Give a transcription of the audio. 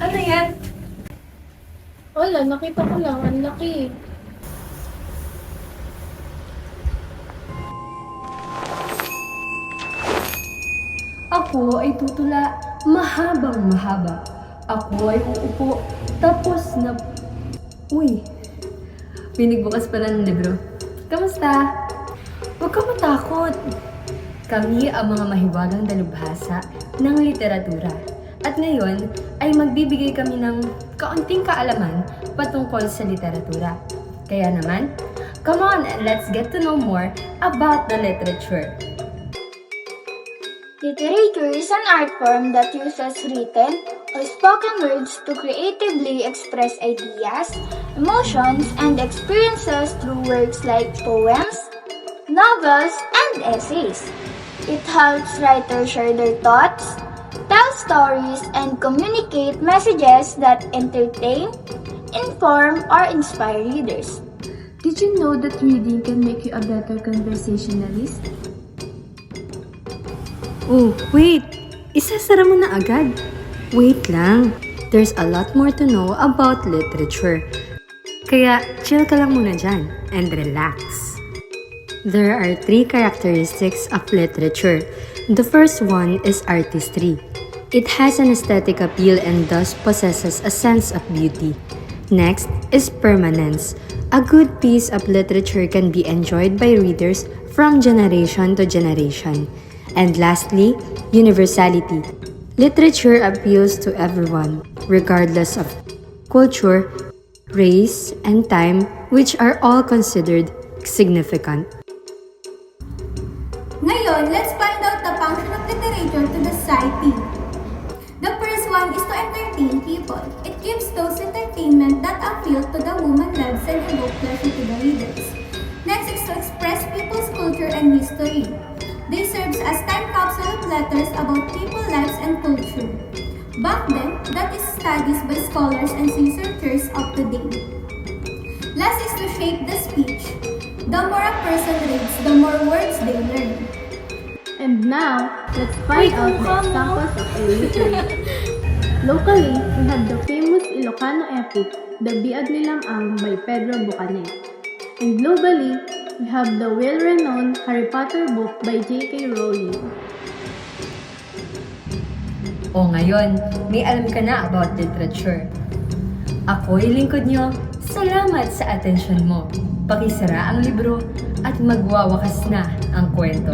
Ano yan? Wala, nakita ko lang. Ang laki. Ako ay tutula mahabang mahaba. Ako ay uupo tapos na... Uy, pinigbukas pala ng libro. Kamusta? Huwag ka matakot. Kami ang mga mahiwagang dalubhasa ng literatura. At ngayon ay magbibigay kami ng kaunting kaalaman patungkol sa literatura. Kaya naman, come on and let's get to know more about the literature. Literature is an art form that uses written or spoken words to creatively express ideas, emotions, and experiences through works like poems, novels, and essays. It helps writers share their thoughts, tell stories, and communicate messages that entertain, inform, or inspire readers. Did you know that reading can make you a better conversationalist? Oh, wait! Isasara mo na agad. Wait lang. There's a lot more to know about literature. Kaya chill ka lang muna dyan and relax. There are 3 characteristics of literature. The first one is artistry. It has an aesthetic appeal and thus possesses a sense of beauty. Next is permanence. A good piece of literature can be enjoyed by readers from generation to generation. And lastly, universality. Literature appeals to everyone, regardless of culture, race, and time, which are all considered significant. Ngayon, let's find out the function of literature to the society. The first one is to entertain people. It gives those entertainment that appeal to the human lives and evoke pleasure to the readers. Next is to express people's culture and history. They serves as time capsule of letters about people's lives and culture. Back then, that is studies by scholars and researchers of today. Last is to shape the speech. The more a person reads, the more words they learn. And now, let's find out the examples of illiterate. Locally, we have the famous Ilocano epic, The Biag Nilang Ang by Pedro Bucanet. And globally, we have the well-renowned Harry Potter book by J.K. Rowling. O ngayon, may alam ka na about literature. Ako'y lingkod nyo. Salamat sa atensyon mo. Pakisara ang libro at magwawakas na ang kwento.